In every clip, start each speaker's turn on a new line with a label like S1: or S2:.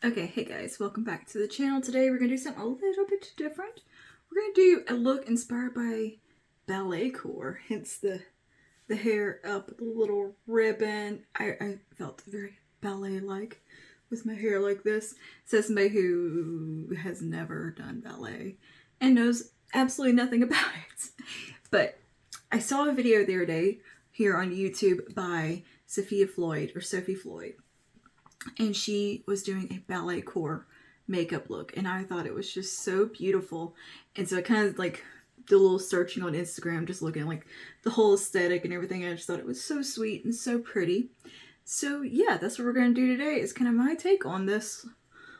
S1: Okay, hey guys, welcome back to the channel. Today we're going to do something a little bit different. We're going to do a look inspired by Balletcore, hence the hair up, the little ribbon. I felt very ballet-like with my hair like this. Says somebody who has never done ballet and knows absolutely nothing about it. But I saw a video the other day here on YouTube by Sophie Floyd, and she was doing a Balletcore makeup look, and I thought it was just so beautiful. And so I kind of like did a little searching on Instagram, just looking at like the whole aesthetic and everything. And I just thought it was so sweet and so pretty. So yeah, that's what we're going to do today. Is kind of my take on this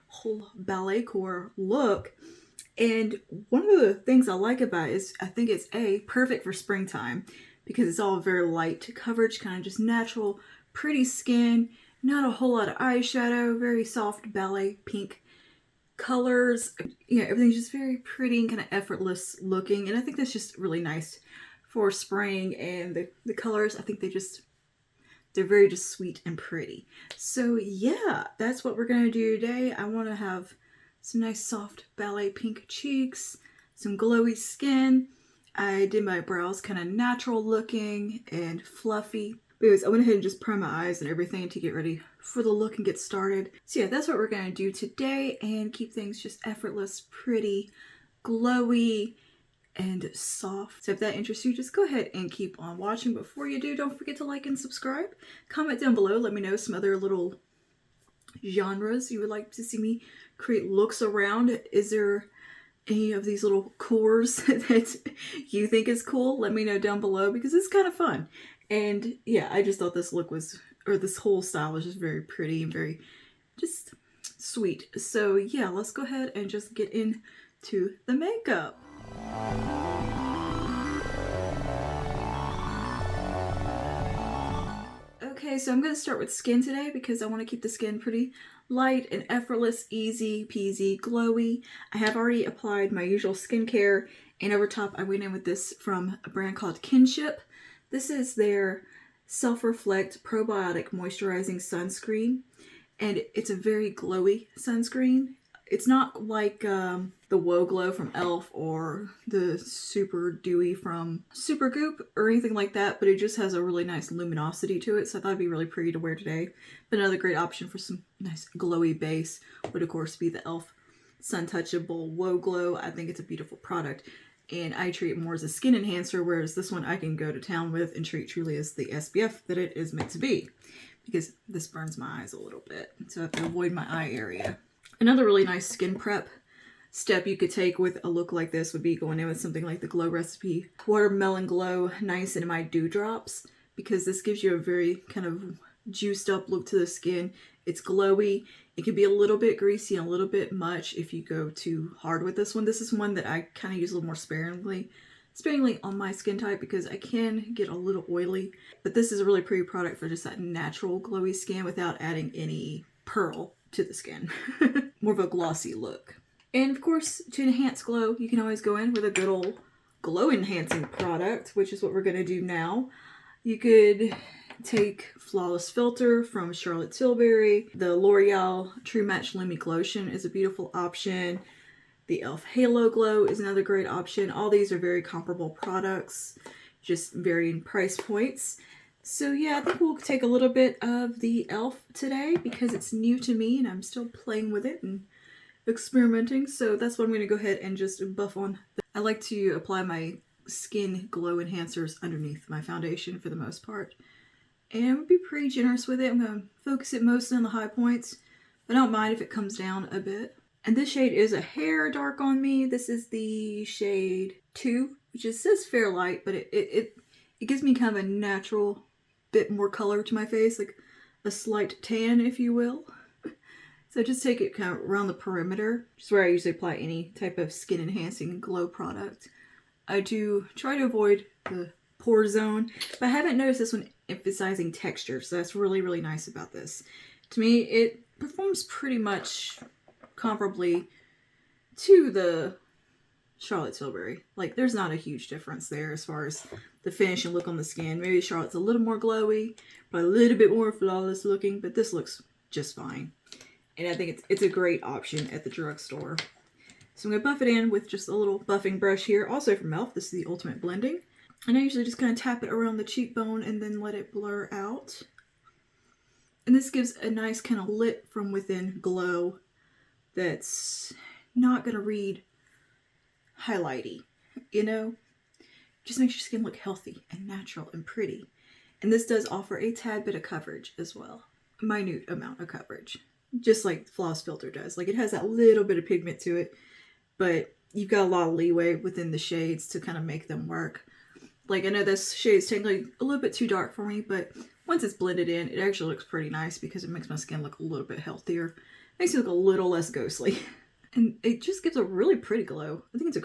S1: whole Balletcore look. And one of the things I like about it is I think it's perfect for springtime because it's all very light coverage, kind of just natural, pretty skin. Not a whole lot of eyeshadow, very soft ballet pink colors. Yeah, everything's just very pretty and kind of effortless looking. And I think that's just really nice for spring. And the colors, I think they're very just sweet and pretty. So yeah, that's what we're going to do today. I want to have some nice soft ballet pink cheeks, some glowy skin. I did my brows kind of natural looking and fluffy. Anyways, I went ahead and just primed my eyes and everything to get ready for the look and get started. So yeah, that's what we're going to do today and keep things just effortless, pretty, glowy, and soft. So if that interests you, just go ahead and keep on watching. Before you do, don't forget to like and subscribe. Comment down below. Let me know some other little genres you would like to see me create looks around. Is there any of these little cores that you think is cool? Let me know down below because it's kind of fun. And yeah, I just thought this look was, or this whole style was just very pretty and very just sweet. So yeah, let's go ahead and just get into the makeup. Okay, so I'm going to start with skin today because I want to keep the skin pretty light and effortless, easy peasy, glowy. I have already applied my usual skincare, and over top I went in with this from a brand called Kinship. This is their Self-Reflect Probiotic Moisturizing Sunscreen, and it's a very glowy sunscreen. It's not like the Woe Glow from e.l.f. or the Super Dewy from Supergoop or anything like that, but it just has a really nice luminosity to it, so I thought it'd be really pretty to wear today. But another great option for some nice glowy base would of course be the e.l.f. Sun Touchable Woe Glow. I think it's a beautiful product, and I treat it more as a skin enhancer, whereas this one I can go to town with and treat truly as the SPF that it is meant to be, because this burns my eyes a little bit, so I have to avoid my eye area. Another really nice skin prep step you could take with a look like this would be going in with something like the Glow Recipe Watermelon Glow Niacinamide Dewdrops, because this gives you a very kind of juiced up look to the skin. It's glowy. It can be a little bit greasy and a little bit much if you go too hard with this one. This is one that I kind of use a little more sparingly on my skin type because I can get a little oily. But this is a really pretty product for just that natural glowy skin without adding any pearl to the skin. More of a glossy look. And of course, to enhance glow, you can always go in with a good old glow enhancing product, which is what we're going to do now. You could take Flawless Filter from Charlotte Tilbury. The L'Oreal True Match Lumi Lotion is a beautiful option. The e.l.f. Halo Glow is another great option. All these are very comparable products, just varying price points. So yeah, I think we'll take a little bit of the e.l.f. today because it's new to me and I'm still playing with it and experimenting. So that's what I'm going to go ahead and just buff on. I like to apply my skin glow enhancers underneath my foundation for the most part. And I'm going to be pretty generous with it. I'm going to focus it mostly on the high points, but I don't mind if it comes down a bit. And this shade is a hair dark on me. This is the shade 2, which it says fair light, but it gives me kind of a natural bit more color to my face, like a slight tan, if you will. So just take it kind of around the perimeter, which is where I usually apply any type of skin enhancing glow product. I do try to avoid the pore zone, but I haven't noticed this one emphasizing texture, so that's really, really nice about this. To me, it performs pretty much comparably to the Charlotte Tilbury. Like, there's not a huge difference there as far as the finish and look on the skin. Maybe Charlotte's a little more glowy, but a little bit more flawless looking, but this looks just fine. And I think it's a great option at the drugstore. So I'm going to buff it in with just a little buffing brush here, also from e.l.f. This is the Ultimate Blending. And I usually just kind of tap it around the cheekbone and then let it blur out. And this gives a nice kind of lit from within glow that's not going to read highlighty, you know? Just makes your skin look healthy and natural and pretty. And this does offer a tad bit of coverage as well. A minute amount of coverage. Just like Floss Filter does. Like, it has that little bit of pigment to it, but you've got a lot of leeway within the shades to kind of make them work. Like, I know this shade is technically a little bit too dark for me, but once it's blended in, it actually looks pretty nice because it makes my skin look a little bit healthier. Makes it look a little less ghostly. And it just gives a really pretty glow. I think it's a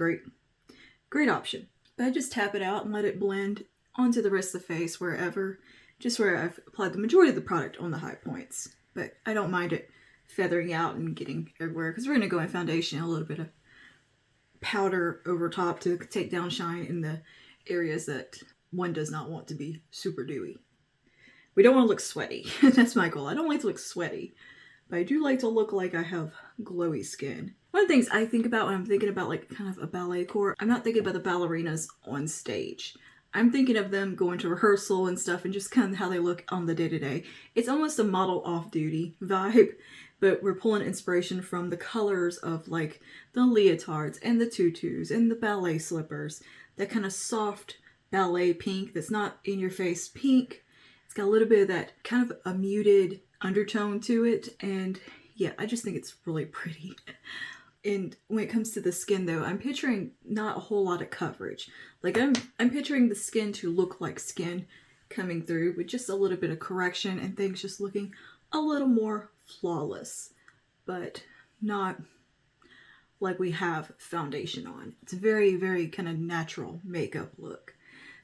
S1: great option. But I just tap it out and let it blend onto the rest of the face wherever, just where I've applied the majority of the product on the high points. But I don't mind it feathering out and getting everywhere because we're going to go in foundation, a little bit of powder over top to take down shine in the areas that one does not want to be super dewy. We don't want to look sweaty. That's my goal. I don't like to look sweaty, but I do like to look like I have glowy skin. One of the things I think about when I'm thinking about like kind of a balletcore, I'm not thinking about the ballerinas on stage. I'm thinking of them going to rehearsal and stuff and just kind of how they look on the day-to-day. It's almost a model off-duty vibe, but we're pulling inspiration from the colors of like the leotards and the tutus and the ballet slippers. That kind of soft ballet pink that's not in your face pink. It's got a little bit of that kind of a muted undertone to it. And yeah, I just think it's really pretty. And when it comes to the skin though, I'm picturing not a whole lot of coverage. Like I'm picturing the skin to look like skin coming through with just a little bit of correction and things just looking a little more flawless, but not like we have foundation on. It's a very, very kind of natural makeup look.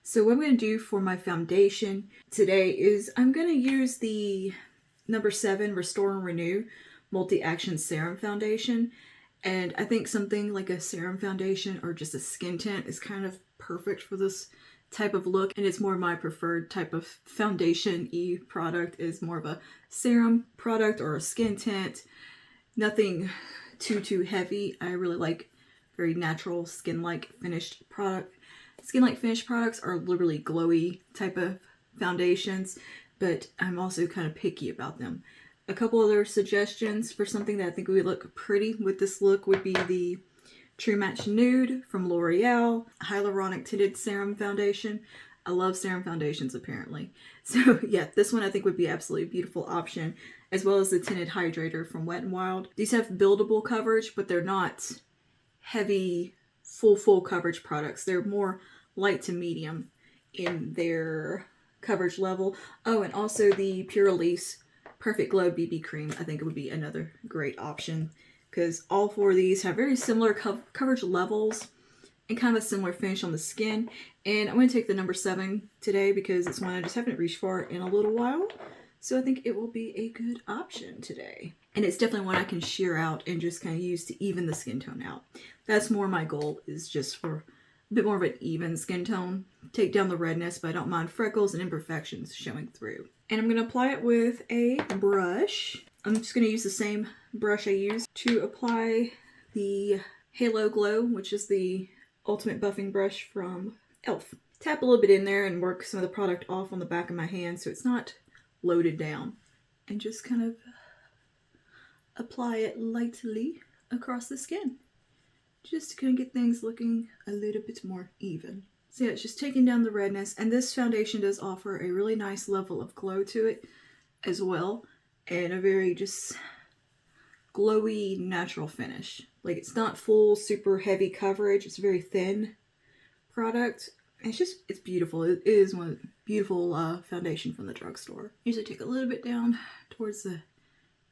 S1: So what I'm going to do for my foundation today is I'm going to use the number 7 Restore and Renew Multi-Action Serum Foundation. And I think something like a serum foundation or just a skin tint is kind of perfect for this type of look. And it's more my preferred type of foundation-y product, is more of a serum product or a skin tint. Nothing too heavy. I really like very natural skin-like finished product. Skin-like finished products are literally glowy type of foundations, but I'm also kind of picky about them. A couple other suggestions for something that I think would look pretty with this look would be the True Match Nude from L'Oreal Hyaluronic Tinted Serum Foundation. I love serum foundations apparently. So yeah, this one I think would be absolutely a beautiful option, as well as the Tinted Hydrator from Wet n Wild. These have buildable coverage, but they're not heavy, full coverage products. They're more light to medium in their coverage level. Oh, and also the Pure Release Perfect Glow BB Cream, I think it would be another great option, because all 4 of these have very similar coverage levels and kind of a similar finish on the skin. And I'm going to take the number 7 today because it's one I just haven't reached for in a little while. So I think it will be a good option today. And it's definitely one I can sheer out and just kind of use to even the skin tone out. That's more my goal, is just for a bit more of an even skin tone. Take down the redness, but I don't mind freckles and imperfections showing through. And I'm going to apply it with a brush. I'm just going to use the same brush I used to apply the Halo Glow, which is the Ultimate Buffing Brush from e.l.f. Tap a little bit in there and work some of the product off on the back of my hand so it's not loaded down. And just kind of apply it lightly across the skin, just to kind of get things looking a little bit more even. So yeah, it's just taking down the redness, and this foundation does offer a really nice level of glow to it as well, and a very just glowy natural finish. Like, it's not full super heavy coverage, it's a very thin product. It's beautiful. It is one beautiful foundation from the drugstore. Usually take a little bit down towards the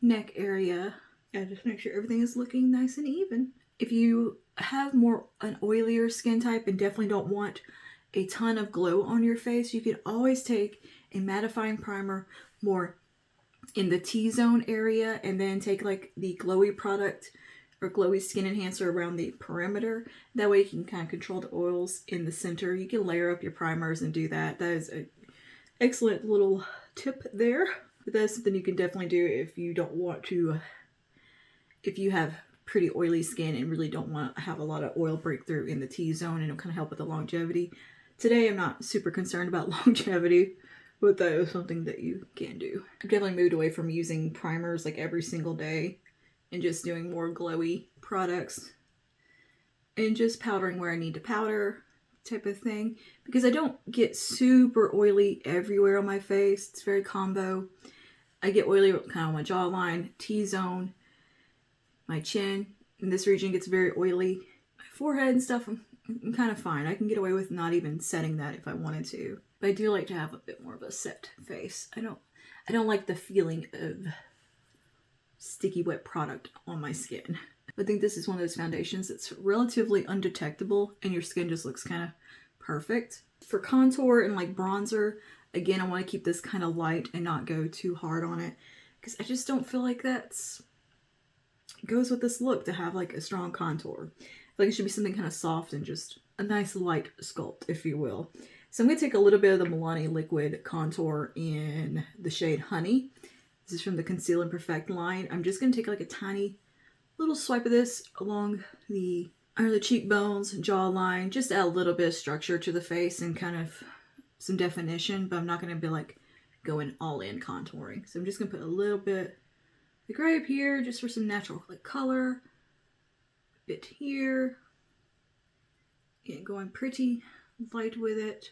S1: neck area and just make sure everything is looking nice and even. If you have more an oilier skin type and definitely don't want a ton of glow on your face, you can always take a mattifying primer more in the T-zone area and then take like the glowy product or glowy skin enhancer around the perimeter. That way you can kind of control the oils in the center. You can layer up your primers and do that. That is an excellent little tip there. But that's something you can definitely do if you don't want to if you have pretty oily skin and really don't want to have a lot of oil breakthrough in the T-zone, and it'll kind of help with the longevity. Today I'm not super concerned about longevity, but that is something that you can do. I've definitely moved away from using primers like every single day and just doing more glowy products and just powdering where I need to powder type of thing, because I don't get super oily everywhere on my face. It's very combo. I get oily kind of on my jawline, T-zone, my chin, and this region gets very oily. My forehead and stuff, I'm kind of fine. I can get away with not even setting that if I wanted to. But I do like to have a bit more of a set face. I don't like the feeling of sticky wet product on my skin. I think this is one of those foundations that's relatively undetectable and your skin just looks kind of perfect. For contour and like bronzer, again, I want to keep this kind of light and not go too hard on it, because I just don't feel like that's goes with this look to have like a strong contour. I feel like it should be something kind of soft and just a nice light sculpt, if you will. So I'm going to take a little bit of the Milani Liquid Contour in the shade Honey. This is from the Conceal and Perfect line. I'm just going to take like a tiny little swipe of this along the under the cheekbones, jawline, just add a little bit of structure to the face and kind of some definition, but I'm not going to be like going all in contouring. So I'm just going to put a little bit like right up here just for some natural like color, a bit here, and going pretty light with it,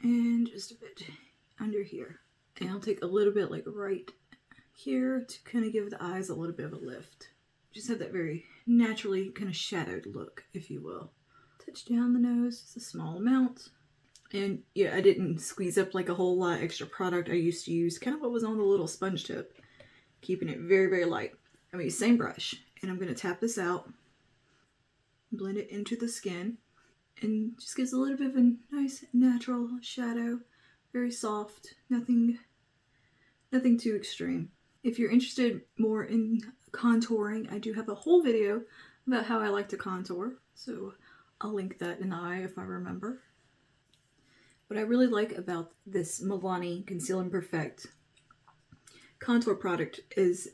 S1: and just a bit under here. And I'll take a little bit like right here to kind of give the eyes a little bit of a lift. Just have that very naturally kind of shadowed look, if you will. Touch down the nose, just a small amount. And yeah, I didn't squeeze up like a whole lot of extra product. I used to use kind of what was on the little sponge tip, keeping it very, very light. I'm going to use the same brush, and I'm going to tap this out, blend it into the skin, and just gives a little bit of a nice natural shadow. Very soft, nothing too extreme. If you're interested more in contouring, I do have a whole video about how I like to contour, so I'll link that in the eye if I remember. What I really like about this Milani Conceal and Perfect contour product is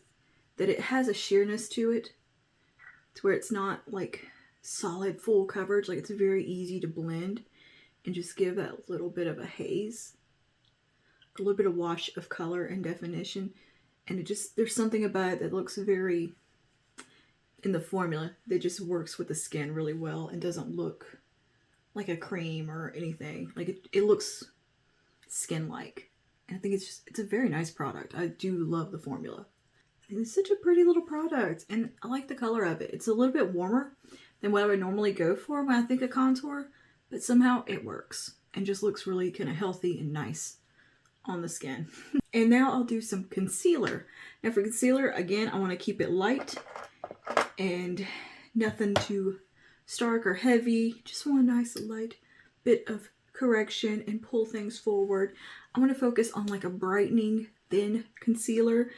S1: that it has a sheerness to it, to where it's not like solid full coverage. Like, it's very easy to blend and just give that little bit of a haze, a little bit of wash of color and definition. And it just, there's something about it that looks very, in the formula, that just works with the skin really well and doesn't look like a cream or anything. Like, it looks skin-like. And I think it's a very nice product. I do love the formula. I think it's such a pretty little product, and I like the color of it. It's a little bit warmer than what I would normally go for when I think of contour, but somehow it works and just looks really kind of healthy and nice on the skin. And now I'll do some concealer. Now for concealer, again, I want to keep it light and nothing too stark or heavy. Just want a nice light bit of correction and pull things forward. I want to focus on like a brightening thin concealer.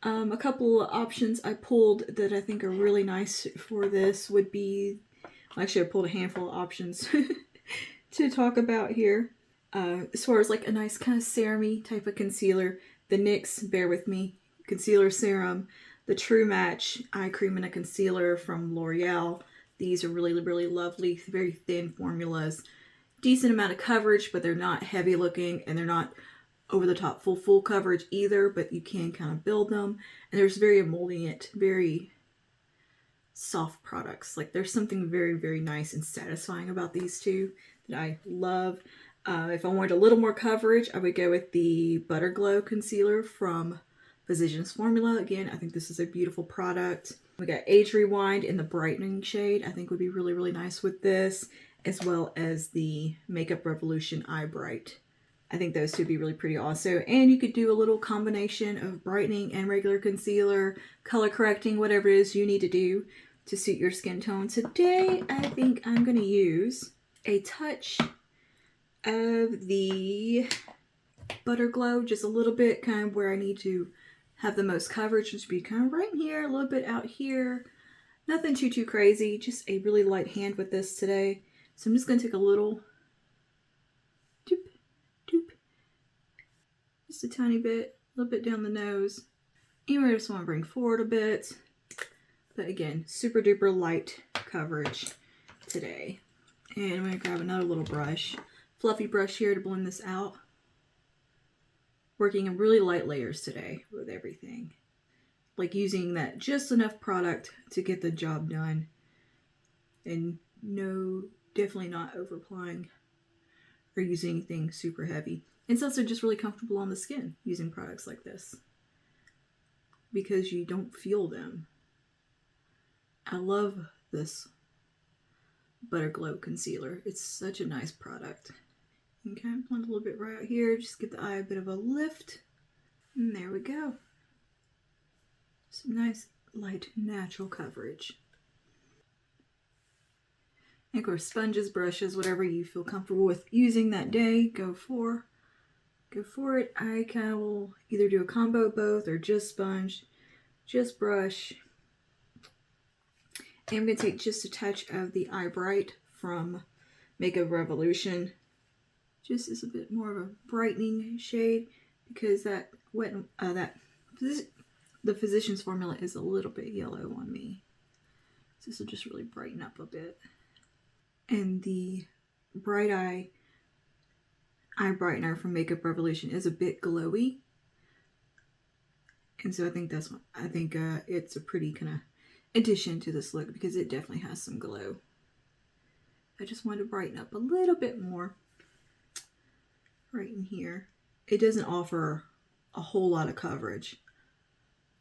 S1: A couple of options I pulled that I think are really nice for this would be, actually I pulled a handful of options to talk about here. As far as like a nice kind of serum-y type of concealer, the NYX Bare With Me Concealer Serum, the True Match Eye Cream and a Concealer from L'Oreal. These are really, really lovely, very thin formulas. Decent amount of coverage, but they're not heavy looking, and they're not over the top full coverage either, but you can kind of build them. And there's very emollient, very soft products. Like, there's something very, very nice and satisfying about these two that I love. If I wanted a little more coverage, I would go with the Butter Glow Concealer from Physicians Formula. Again, I think this is a beautiful product. We got Age Rewind in the brightening shade. I think would be really, really nice with this, as well as the Makeup Revolution Eye Bright. I think those two would be really pretty also. And you could do a little combination of brightening and regular concealer, color correcting, whatever it is you need to do to suit your skin tone. Today, I think I'm going to use a touch of the Butter Glow, just a little bit kind of where I need to have the most coverage, which would be kind of right here, a little bit out here. Nothing too crazy, just a really light hand with this today. So I'm just going to take a little doop, doop, just a tiny bit, a little bit down the nose. And we just want to bring forward a bit. But again, super duper light coverage today. And I'm going to grab another little brush, fluffy brush here to blend this out. Working in really light layers today with everything. Like using that just enough product to get the job done. And no, definitely not over applying or using anything super heavy. And it's also just really comfortable on the skin using products like this, because you don't feel them. I love this Butter Glow concealer. It's such a nice product. Okay, blend a little bit right out here. Just give the eye a bit of a lift. And there we go. Some nice, light, natural coverage. And of course, sponges, brushes, whatever you feel comfortable with using that day, go for it. I kind of will either do a combo of both or just sponge, just brush. And I'm going to take just a touch of the Eye Bright from Makeup Revolution. Just as a bit more of a brightening shade, because that the Physicians formula is a little bit yellow on me. So this will just really brighten up a bit. And the Bright Eye brightener from Makeup Revolution is a bit glowy. And so I think it's a pretty kind of addition to this look, because it definitely has some glow. I just wanted to brighten up a little bit more right in here. It doesn't offer a whole lot of coverage.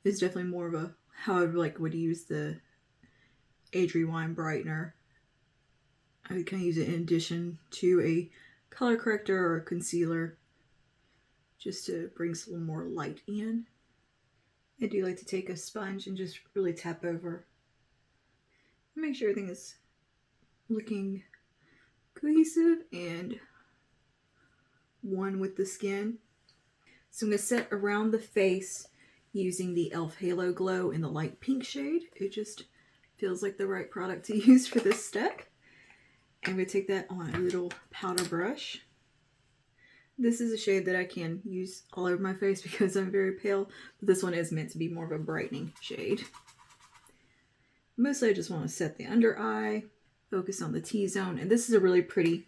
S1: It's definitely more of a how I would use the Adri Wine brightener. I would kind of use it in addition to a color corrector or a concealer, just to bring some more light in. I do like to take a sponge and just really tap over. Make sure everything is looking cohesive and one with the skin. So I'm going to set around the face using the e.l.f. Halo Glow in the light pink shade. It just feels like the right product to use for this step. I'm going to take that on a little powder brush. This is a shade that I can use all over my face because I'm very pale, but this one is meant to be more of a brightening shade. Mostly I just want to set the under eye, focus on the T-zone, and this is a really pretty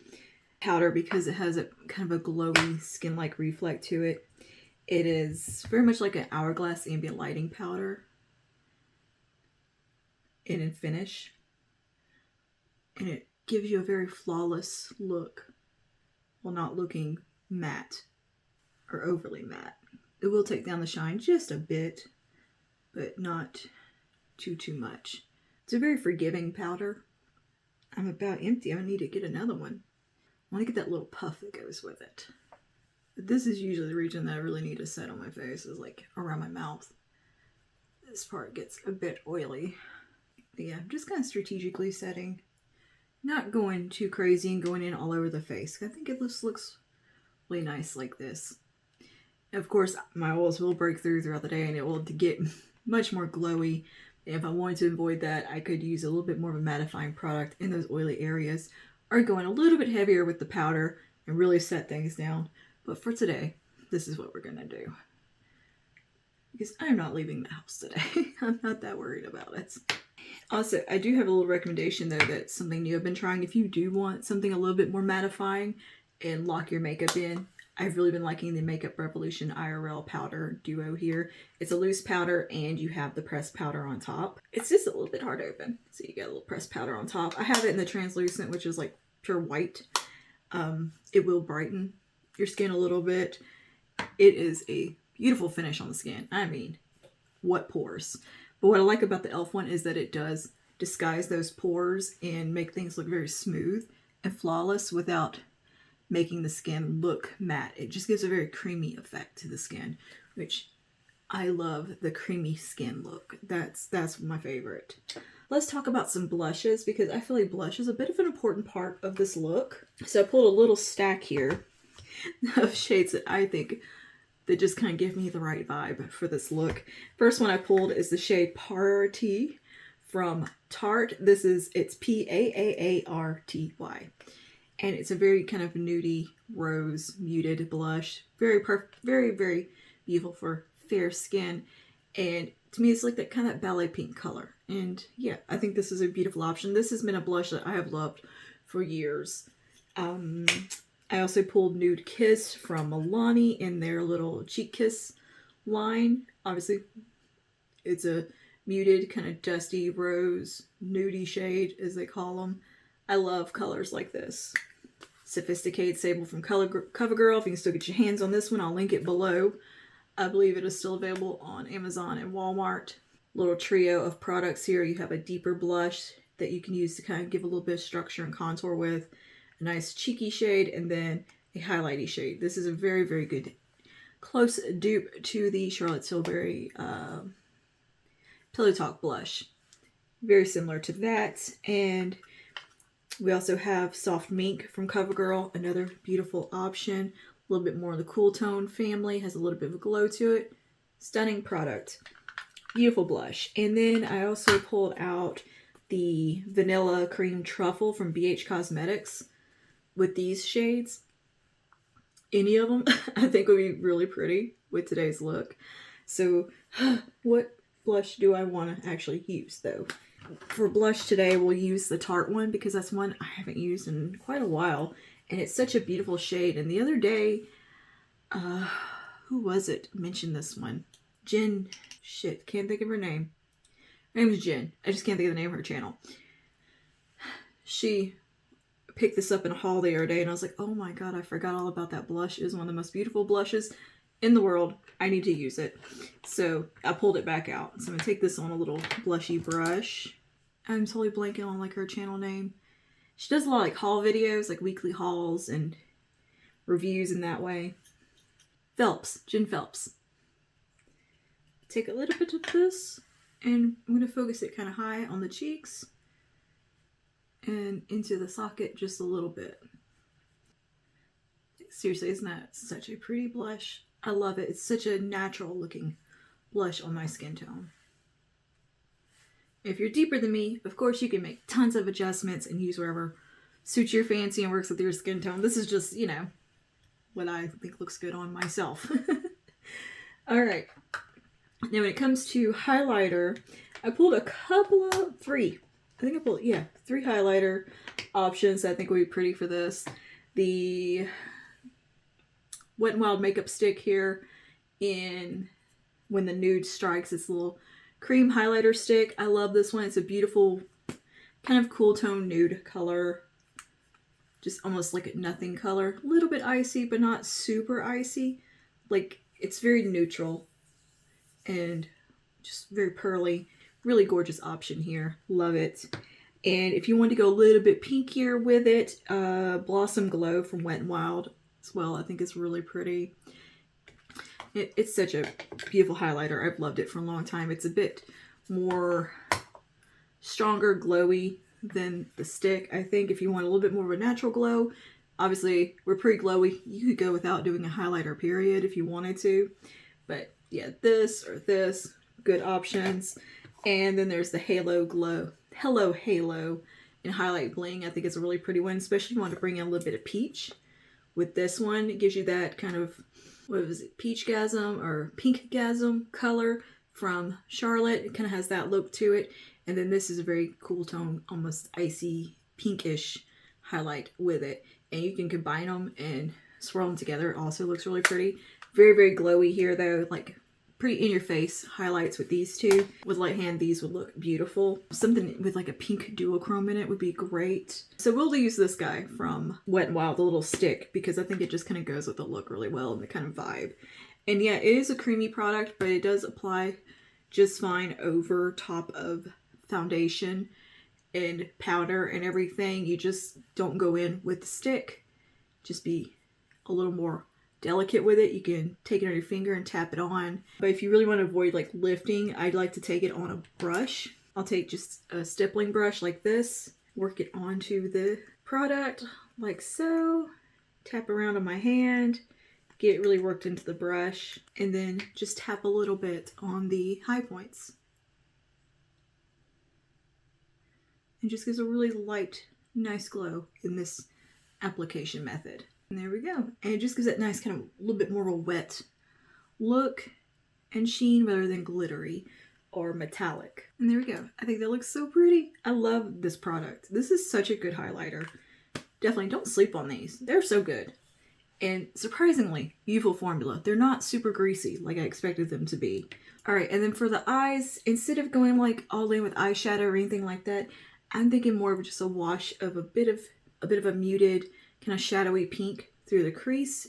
S1: powder because it has a kind of a glowy skin-like reflect to it. It is very much like an Hourglass ambient lighting powder in finish, and it gives you a very flawless look while not looking matte or overly matte. It will take down the shine just a bit, but not too much. It's a very forgiving powder. I'm about empty. I need to get another one. I want to get that little puff that goes with it. But this is usually the region that I really need to set on my face, is like around my mouth. This part gets a bit oily. But yeah, just kind of strategically setting. Not going too crazy and going in all over the face. I think it just looks really nice like this. And of course, my oils will break throughout the day, and it will get much more glowy. If I wanted to avoid that, I could use a little bit more of a mattifying product in those oily areas, or going a little bit heavier with the powder and really set things down. But for today, this is what we're going to do. Because I'm not leaving the house today. I'm not that worried about it. Also, I do have a little recommendation though, that's something new I've been trying. If you do want something a little bit more mattifying and lock your makeup in, I've really been liking the Makeup Revolution IRL powder duo here. It's a loose powder and you have the pressed powder on top. It's just a little bit hard to open. So you get a little pressed powder on top. I have it in the translucent, which is like pure white. It will brighten your skin a little bit. It is a beautiful finish on the skin. I mean, what pores. But what I like about the e.l.f. one is that it does disguise those pores and make things look very smooth and flawless without making the skin look matte. It just gives a very creamy effect to the skin, which I love the creamy skin look. That's my favorite. Let's talk about some blushes, because I feel like blush is a bit of an important part of this look. So I pulled a little stack here of shades that I think that just kind of give me the right vibe for this look. First one I pulled is the shade Party from Tarte. It's P-A-A-A-R-T-Y. And it's a very kind of nudie rose muted blush. Very, very beautiful for fair skin. And to me, it's like that kind of ballet pink color. And yeah, I think this is a beautiful option. This has been a blush that I have loved for years. I also pulled Nude Kiss from Milani in their little Cheek Kiss line. Obviously, it's a muted, kind of dusty rose, nudie shade, as they call them. I love colors like this. Sophisticated Sable from CoverGirl. If you can still get your hands on this one, I'll link it below. I believe it is still available on Amazon and Walmart. Little trio of products here. You have a deeper blush that you can use to kind of give a little bit of structure and contour with. A nice cheeky shade, and then a highlighty shade. This is a very, very good close dupe to the Charlotte Tilbury Pillow Talk blush. Very similar to that. And we also have Soft Mink from CoverGirl, another beautiful option. A little bit more of the cool tone family, has a little bit of a glow to it. Stunning product. Beautiful blush. And then I also pulled out the Vanilla Cream Truffle from BH Cosmetics with these shades. Any of them I think would be really pretty with today's look. So what blush do I want to actually use though? For blush today, we'll use the Tarte one because that's one I haven't used in quite a while. And it's such a beautiful shade. And the other day, who was it mentioned this one? Jen, shit, can't think of her name. Her name is Jen. I just can't think of the name of her channel. She picked this up in a haul the other day and I was like, oh my god, I forgot all about that blush. It is one of the most beautiful blushes in the world. I need to use it. So I pulled it back out. So I'm going to take this on a little blushy brush. I'm totally blanking on like her channel name. She does a lot of like haul videos, like weekly hauls and reviews in that way. Phelps, Jen Phelps. Take a little bit of this and I'm going to focus it kind of high on the cheeks and into the socket just a little bit. Seriously, isn't that such a pretty blush? I love it. It's such a natural looking blush on my skin tone. If you're deeper than me, of course you can make tons of adjustments and use whatever suits your fancy and works with your skin tone. This is just, you know, what I think looks good on myself. Alright. Now when it comes to highlighter, I pulled a couple of, three highlighter options that I think would be pretty for this. The Wet n Wild makeup stick here in When the Nude Strikes. It's a little cream highlighter stick. I love this one. It's a beautiful kind of cool tone nude color. Just almost like a nothing color. A little bit icy, but not super icy. Like, it's very neutral and just very pearly. Really gorgeous option here. Love it. And if you want to go a little bit pinkier with it, Blossom Glow from Wet n Wild as well. I think it's really pretty. It's such a beautiful highlighter. I've loved it for a long time. It's a bit more stronger, glowy than the stick. I think if you want a little bit more of a natural glow, obviously we're pretty glowy. You could go without doing a highlighter period if you wanted to. But yeah, this or this, good options. And then there's the Hello Halo in Highlight Bling. I think it's a really pretty one, especially if you want to bring in a little bit of peach. With this one, it gives you that kind of, what was it, Peachgasm or Pinkgasm color from Charlotte. It kind of has that look to it. And then this is a very cool tone, almost icy, pinkish highlight with it. And you can combine them and swirl them together. It also looks really pretty. Very, very glowy here though, like pretty in your face highlights with these two. With light hand, these would look beautiful. Something with like a pink duochrome in it would be great. So we'll use this guy from Wet n Wild, the little stick, because I think it just kind of goes with the look really well and the kind of vibe. And yeah, it is a creamy product, but it does apply just fine over top of foundation and powder and everything. You just don't go in with the stick. Just be a little more delicate with it. You can take it on your finger and tap it on. But if you really want to avoid like lifting, I'd like to take it on a brush. I'll take just a stippling brush like this, work it onto the product like so, tap around on my hand, get it really worked into the brush, and then just tap a little bit on the high points. It just gives a really light, nice glow in this application method. And there we go. And it just gives that nice kind of a little bit more of a wet look. and sheen rather than glittery or metallic. And there we go. I think that looks so pretty. I love this product. This is such a good highlighter. Definitely don't sleep on these. They're so good. And surprisingly, youthful formula. They're not super greasy like I expected them to be. Alright, and then for the eyes, instead of going like all in with eyeshadow or anything like that, I'm thinking more of just a wash of a bit of a muted, kind of shadowy pink through the crease,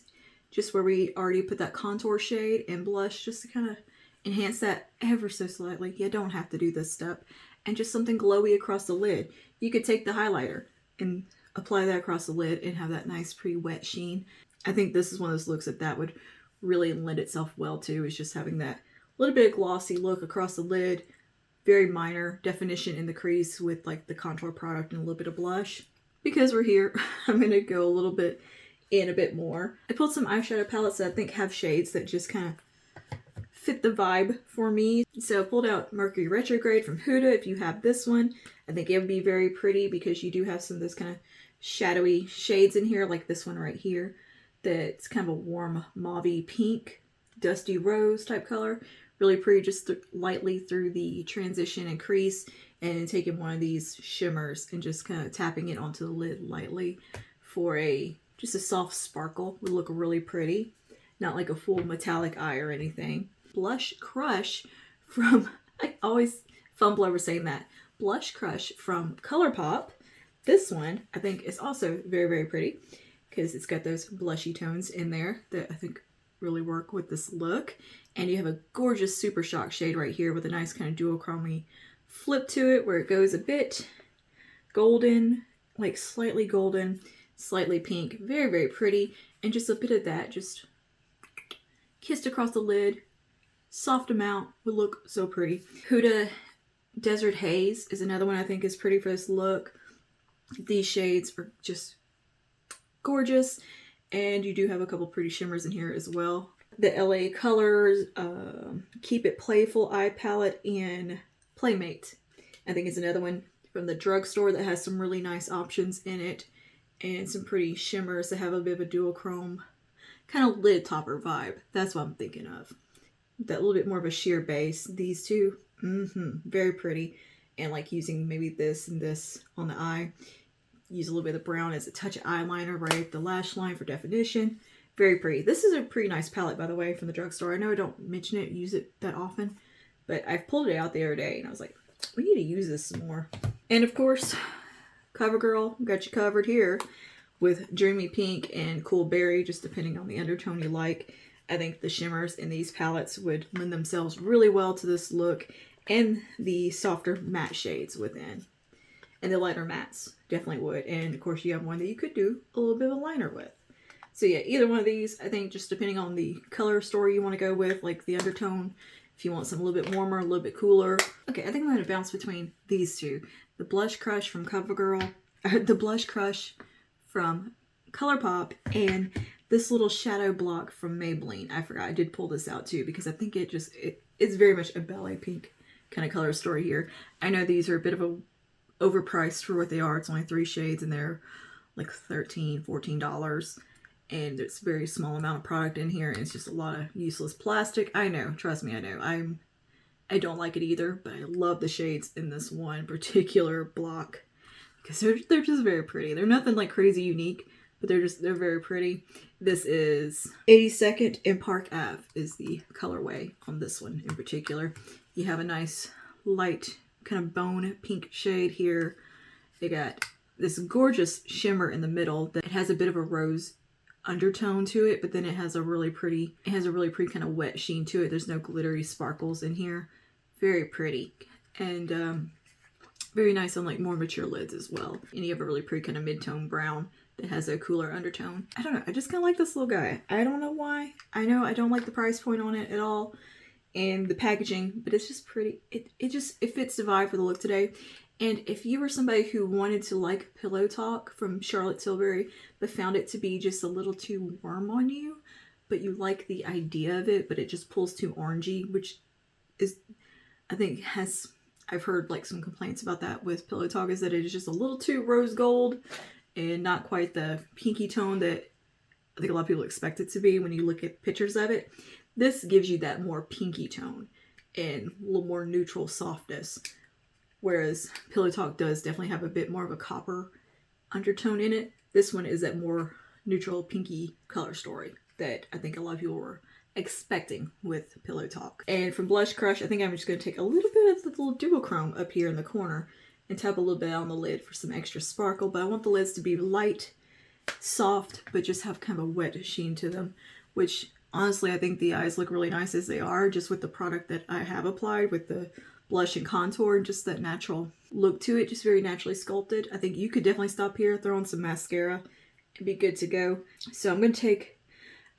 S1: just where we already put that contour shade, and blush just to kind of enhance that ever so slightly. You don't have to do this step. And just something glowy across the lid. You could take the highlighter and apply that across the lid and have that nice pretty wet sheen. I think this is one of those looks that would really lend itself well to, is just having that little bit of glossy look across the lid, very minor definition in the crease with like the contour product and a little bit of blush. Because we're here, I'm going to go a little bit in a bit more. I pulled some eyeshadow palettes that I think have shades that just kind of fit the vibe for me. So I pulled out Mercury Retrograde from Huda. If you have this one, I think it would be very pretty because you do have some of those kind of shadowy shades in here, like this one right here. That's kind of a warm mauvey pink, dusty rose type color. Really pretty, just lightly through the transition and crease, and taking one of these shimmers and just kind of tapping it onto the lid lightly for just a soft sparkle. Would look really pretty. Not like a full metallic eye or anything. Blush Crush from, I always fumble over saying that. Blush Crush from ColourPop. This one I think is also very, very pretty, because it's got those blushy tones in there that I think really work with this look. And you have a gorgeous Super Shock shade right here with a nice kind of duochrome flip to it, where it goes a bit golden, like slightly golden, slightly pink. Very, very pretty. And just a bit of that just kissed across the lid. Soft amount would look so pretty. Huda Desert Haze is another one I think is pretty for this look. These shades are just gorgeous, and you do have a couple pretty shimmers in here as well. The LA Colors Keep It Playful eye palette in Playmate, I think, is another one from the drugstore that has some really nice options in it, and some pretty shimmers that have a bit of a duochrome kind of lid topper vibe. That's what I'm thinking of. That little bit more of a sheer base. These two, very pretty. And like using maybe this and this on the eye. Use a little bit of brown as a touch of eyeliner right at the lash line for definition. Very pretty. This is a pretty nice palette, by the way, from the drugstore. I know I don't mention it, use it that often, but I pulled it out the other day and I was like, we need to use this some more. And of course, CoverGirl got you covered here with Dreamy Pink and Cool Berry, just depending on the undertone you like. I think the shimmers in these palettes would lend themselves really well to this look, and the softer matte shades within. And the lighter mattes definitely would. And of course you have one that you could do a little bit of a liner with. So yeah, either one of these, I think, just depending on the color story you want to go with, like the undertone, if you want something a little bit warmer, a little bit cooler. Okay, I think I'm going to bounce between these two. The Blush Crush from CoverGirl, the Blush Crush from ColourPop, and this little shadow block from Maybelline. I forgot, I did pull this out too, because I think it's very much a ballet pink kind of color story here. I know these are a bit of a overpriced for what they are. It's only 3 shades and they're like $13, $14. And it's a very small amount of product in here, and it's just a lot of useless plastic. I know, trust me, I know. I don't like it either, but I love the shades in this one particular block because they're just very pretty. They're nothing like crazy unique, but they're very pretty. This is 82nd and Park Ave is the colorway on this one in particular. You have a nice light kind of bone pink shade here. They got this gorgeous shimmer in the middle that has a bit of a rose undertone to it, but then it has a really pretty kind of wet sheen to it. There's no glittery sparkles in here. Very pretty, and very nice on like more mature lids as well. And you have a really pretty kind of mid-tone brown that has a cooler undertone. I don't know, I just kind of like this little guy. I don't know why. I know I don't like the price point on it at all and the packaging, but it's just pretty. It fits the vibe for the look today. And if you were somebody who wanted to like Pillow Talk from Charlotte Tilbury, but found it to be just a little too warm on you, but you like the idea of it, but it just pulls too orangey, which is, I think I've heard like some complaints about that with Pillow Talk, is that it is just a little too rose gold and not quite the pinky tone that I think a lot of people expect it to be when you look at pictures of it. This gives you that more pinky tone and a little more neutral softness. Whereas Pillow Talk does definitely have a bit more of a copper undertone in it. This one is that more neutral pinky color story that I think a lot of people were expecting with Pillow Talk. And from Blush Crush, I think I'm just going to take a little bit of the little duochrome up here in the corner and tap a little bit on the lid for some extra sparkle. But I want the lids to be light, soft, but just have kind of a wet sheen to them, which honestly I think the eyes look really nice as they are, just with the product that I have applied with the blush and contour and just that natural look to it, just very naturally sculpted. I think you could definitely stop here, throw on some mascara, and be good to go. So I'm going to take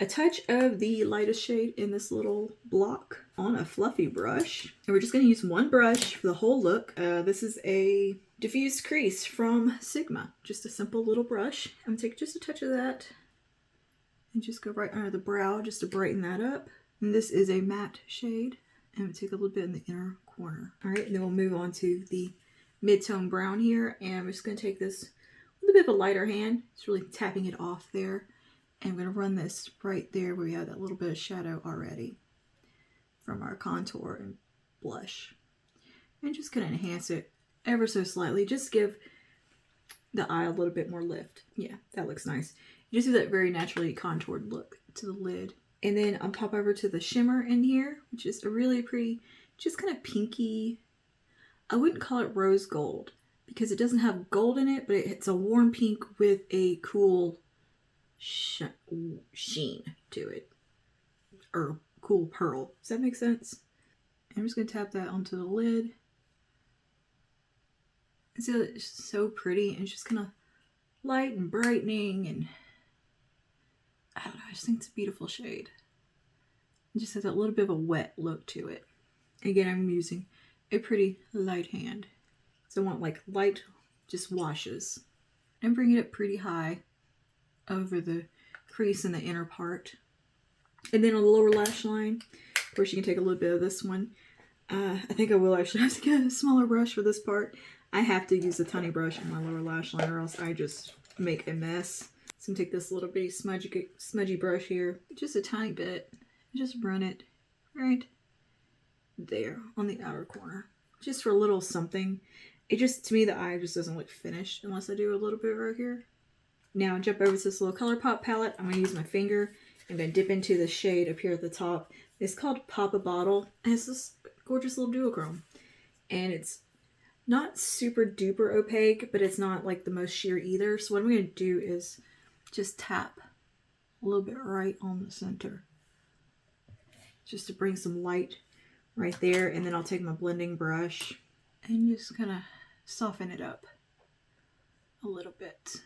S1: a touch of the lightest shade in this little block on a fluffy brush. And we're just going to use one brush for the whole look. This is a diffused crease from Sigma. Just a simple little brush. I'm going to take just a touch of that and just go right under the brow just to brighten that up. And this is a matte shade. And I'm going to take a little bit in the inner corner. All right, and then we'll move on to the mid-tone brown here. And I'm just going to take this with a bit of a lighter hand. It's really tapping it off there. And I'm going to run this right there where we have that little bit of shadow already from our contour and blush. And just going to enhance it ever so slightly. Just give the eye a little bit more lift. Yeah, that looks nice. You just do that very naturally contoured look to the lid. And then I'll pop over to the shimmer in here, which is a really pretty, just kind of pinky. I wouldn't call it rose gold because it doesn't have gold in it, but it's a warm pink with a cool sheen to it, or cool pearl. Does that make sense? I'm just going to tap that onto the lid. And see, it's so pretty, and it's just kind of light and brightening, and I don't know, I just think it's a beautiful shade. It just has that little bit of a wet look to it. Again, I'm using a pretty light hand, so I want like light just washes, and bring it up pretty high over the crease in the inner part. And then on the lower lash line, of course you can take a little bit of this one. I think I will actually have to get a smaller brush for this part. I have to use a tiny brush on my lower lash line or else I just make a mess. So I'm gonna take this little bitty smudgy brush here, just a tiny bit, just run it right there on the outer corner. Just for a little something. It just, to me, the eye just doesn't look finished unless I do a little bit right here. Now jump over to this little ColourPop palette. I'm going to use my finger. I'm going to dip into the shade up here at the top. It's called Pop a Bottle. And it's this gorgeous little duochrome. And it's not super duper opaque, but it's not like the most sheer either. So what I'm going to do is just tap a little bit right on the center. Just to bring some light right there. And then I'll take my blending brush and just kind of soften it up a little bit.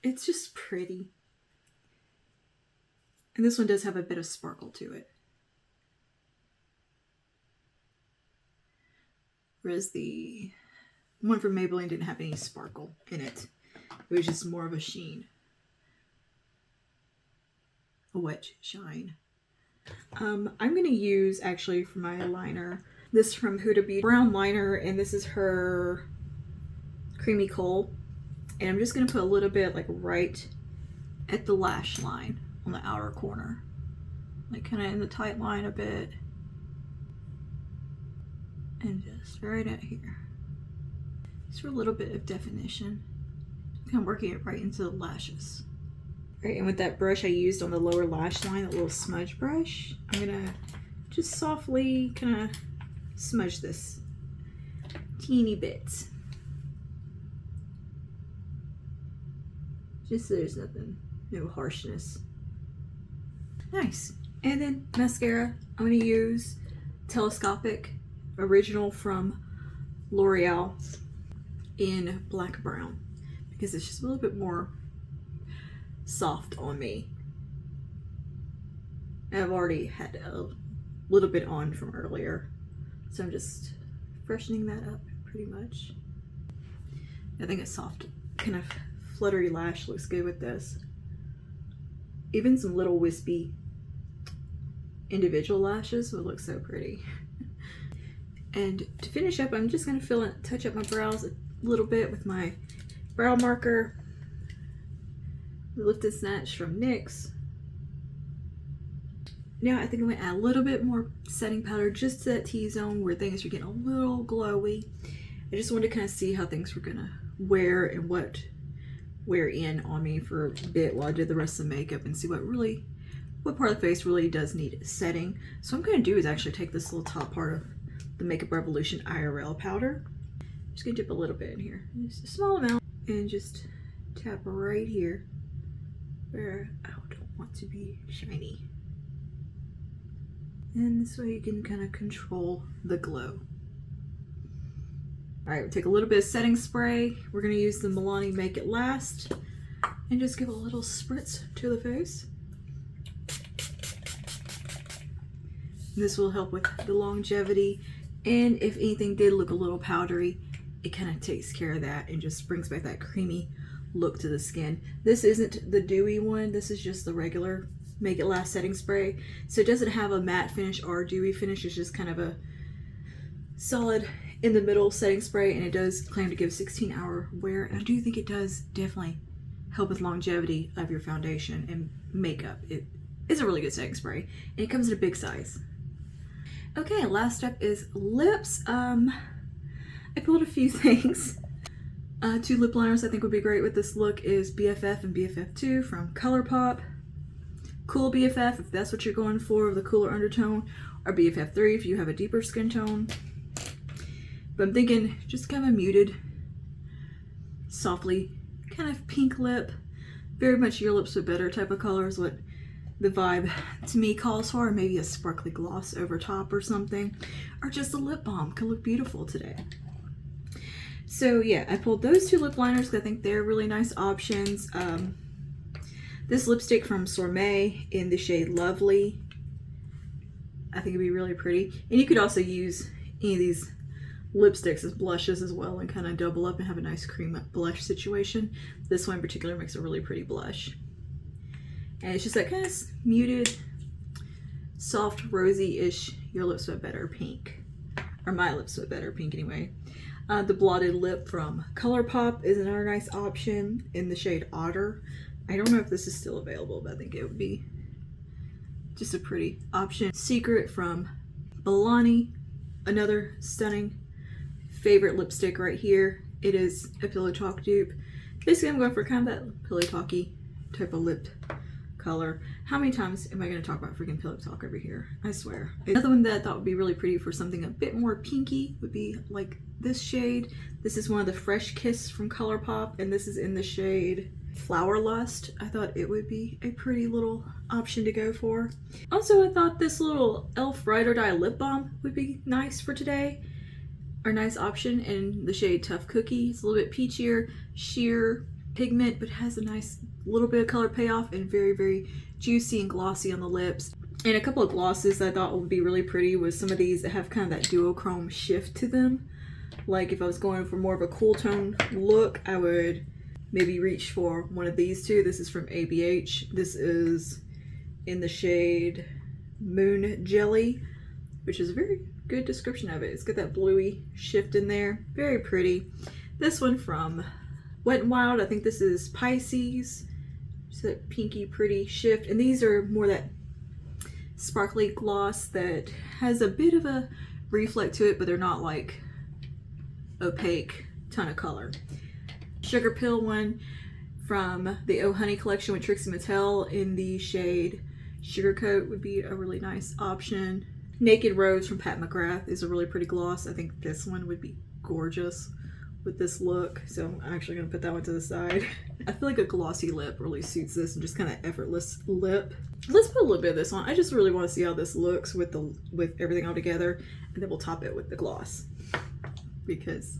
S1: It's just pretty. And this one does have a bit of sparkle to it. Whereas the one from Maybelline didn't have any sparkle in it. It was just more of a sheen. A wet shine. I'm going to use, actually, for my liner, this from Huda Beauty brown liner, and this is her Creamy Coal. And I'm just going to put a little bit like right at the lash line on the outer corner. Like kind of in the tight line a bit. And just right at here. Just for a little bit of definition. Kind of working it right into the lashes. Right, and with that brush I used on the lower lash line, that little smudge brush, I'm going to just softly kind of smudge this teeny bit. Just so there's nothing, no harshness. Nice. And then mascara, I'm going to use Telescopic Original from L'Oreal in Black Brown. Because it's just a little bit more soft on me. I've already had a little bit on from earlier. So I'm just freshening that up pretty much. I think a soft kind of fluttery lash looks good with this. Even some little wispy individual lashes would look so pretty. And to finish up, I'm just going to touch up my brows a little bit with my brow marker. Lift and Snatch from NYX. Now I think I'm gonna add a little bit more setting powder just to that T-zone where things are getting a little glowy. I just wanted to kind of see how things were gonna wear and what wear in on me for a bit while I did the rest of the makeup and see what part of the face really does need setting. So what I'm gonna do is actually take this little top part of the Makeup Revolution IRL powder. I'm just gonna dip a little bit in here, just a small amount, and just tap right here where I don't want to be shiny. And this way you can kind of control the glow. All right, we'll take a little bit of setting spray. We're gonna use the Milani Make It Last and just give a little spritz to the face. This will help with the longevity, and if anything did look a little powdery, it kind of takes care of that and just brings back that creamy look to the skin. This isn't the dewy one, this is just the regular Make It Last setting spray. So it doesn't have a matte finish or dewy finish, it's just kind of a solid in the middle setting spray, and it does claim to give 16-hour wear. And I do think it does definitely help with longevity of your foundation and makeup. It is a really good setting spray, and it comes in a big size. Okay, last step is lips. I pulled a few things. 2 lip liners I think would be great with this look is BFF and BFF2 from ColourPop. Cool BFF if that's what you're going for with a cooler undertone, or BFF3 if you have a deeper skin tone. But I'm thinking just kind of a muted, softly kind of pink lip. Very much Your Lips But Better type of color is what the vibe to me calls for. Maybe a sparkly gloss over top or something, or just a lip balm could look beautiful today. So yeah, I pulled those 2 lip liners because I think they're really nice options. This lipstick from Sormay in the shade Lovely, I think it'd be really pretty. And you could also use any of these lipsticks as blushes as well and kind of double up and have a nice cream blush situation. This one in particular makes a really pretty blush. And it's just that kind of muted, soft, rosy-ish Your Lips But Better pink. Or My Lips But Better pink anyway. The Blotted Lip from ColourPop is another nice option in the shade Otter. I don't know if this is still available, but I think it would be just a pretty option. Secret from Milani, another stunning favorite lipstick right here. It is a Pillow Talk dupe. Basically, I'm going for kind of that Pillow Talky type of lip color. How many times am I going to talk about freaking Pillow Talk over here? I swear. Another one that I thought would be really pretty for something a bit more pinky would be like this shade. This is one of the Fresh Kiss from ColourPop, and this is in the shade Flower Lust. I thought it would be a pretty little option to go for. Also, I thought this little e.l.f. Ride or Die lip balm would be nice for today. Or nice option in the shade Tough Cookie. It's a little bit peachier, sheer pigment, but has a nice little bit of color payoff and very, very juicy and glossy on the lips. And a couple of glosses that I thought would be really pretty was some of these that have kind of that duochrome shift to them. Like if I was going for more of a cool tone look, I would maybe reach for one of these 2. This is from ABH. This is in the shade Moon Jelly, which is a very good description of it. It's got that bluey shift in there. Very pretty. This one from Wet n Wild, I think this is Pisces. Just that pinky pretty shift. And these are more that sparkly gloss that has a bit of a reflect to it, but they're not like opaque ton of color. Sugar Pill one from the Oh Honey collection with Trixie Mattel in the shade Sugarcoat would be a really nice option. Naked Rose from Pat McGrath is a really pretty gloss. I think this one would be gorgeous with this look, so I'm actually going to put that one to the side. I feel like a glossy lip really suits this, and just kind of effortless lip. Let's put a little bit of this on. I just really want to see how this looks with everything all together, and then we'll top it with the gloss because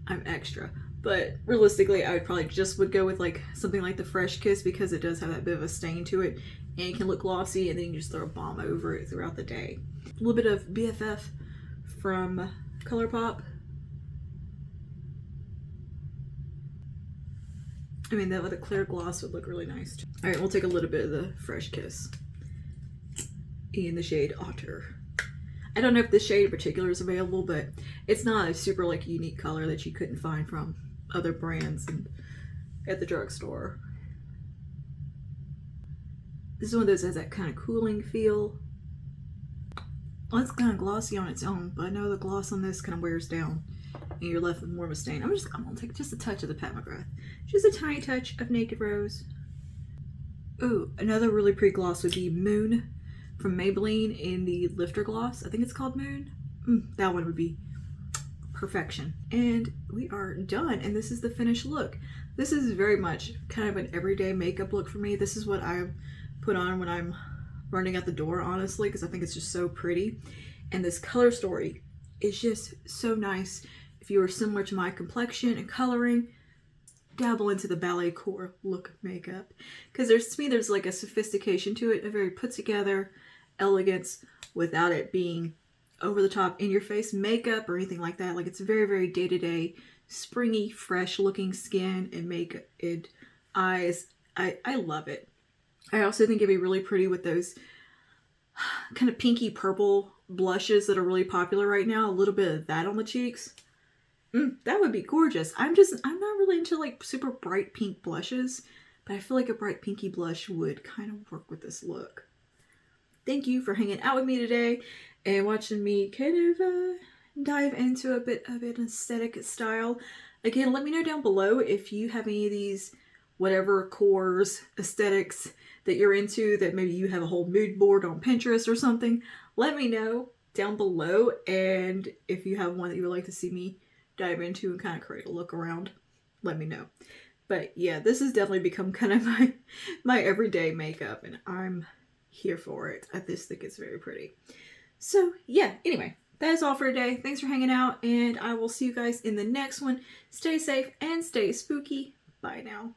S1: I'm extra. But realistically, I would probably just would go with like something like the Fresh Kiss because it does have that bit of a stain to it, and it can look glossy, and then you can just throw a balm over it throughout the day. A little bit of BFF from ColourPop. I mean, that with a clear gloss would look really nice too. All right, we'll take a little bit of the Fresh Kiss in the shade Otter. I don't know if this shade in particular is available, but it's not a super like unique color that you couldn't find from other brands and at the drugstore. This is one of those that has that kind of cooling feel Well, it's kind of glossy on its own, but I know the gloss on this kind of wears down and you're left with more of a stain. I'm gonna take just a touch of the Pat McGrath. Just a tiny touch of Naked Rose. Ooh, another really pretty gloss would be Moon from Maybelline in the Lifter Gloss. I think it's called Moon. That one would be perfection. And we are done, and this is the finished look. This is very much kind of an everyday makeup look for me. This is what I put on when I'm running out the door, honestly, because I think it's just so pretty. And this color story is just so nice. If you are similar to my complexion and coloring, dabble into the Balletcore look of makeup, because to me there's like a sophistication to it, a very put together elegance without it being over the top in your face makeup or anything like that. Like, it's very, very day-to-day, springy, fresh looking skin and makeup and eyes. I love it. I also think it'd be really pretty with those kind of pinky purple blushes that are really popular right now. A little bit of that on the cheeks. That would be gorgeous. I'm not really into like super bright pink blushes, but I feel like a bright pinky blush would kind of work with this look. Thank you for hanging out with me today and watching me kind of dive into a bit of an aesthetic style. Again, let me know down below if you have any of these whatever cores, aesthetics that you're into, that maybe you have a whole mood board on Pinterest or something. Let me know down below, and if you have one that you would like to see me dive into and kind of create a look around, let me know. But yeah, this has definitely become kind of my everyday makeup, and I'm here for it. I just think it's very pretty. So yeah, anyway, that is all for today. Thanks for hanging out, and I will see you guys in the next one. Stay safe and stay spooky. Bye now.